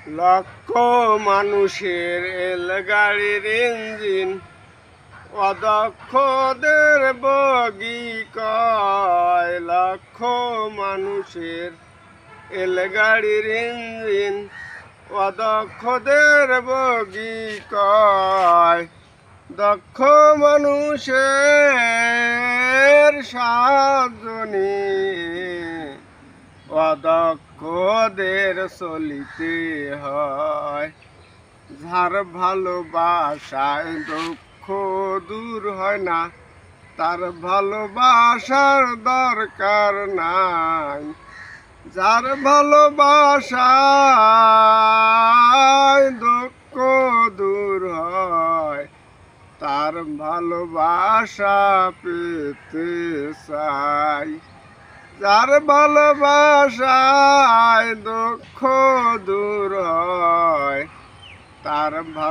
লক্ষ মানুষের রেলগাড়ির ইঞ্জিন অদক্ষদের বগি কয়। লক্ষ মানুষের রেলগাড়ির ইঞ্জিন অদক্ষদের বগি কয়। দক্ষ মানুষের সাধনী অদক্ষদের চলিতে হয়। যার ভালোবাসায় দুঃখ দূর হয় না, তার ভালোবাসার দরকার নাই। যার ভালোবাসায় দুঃখ দূর হয়, তার ভালোবাসা পেতে চাই। যার ভালোবাসায় দুঃখ দূর হয়, তার ভালো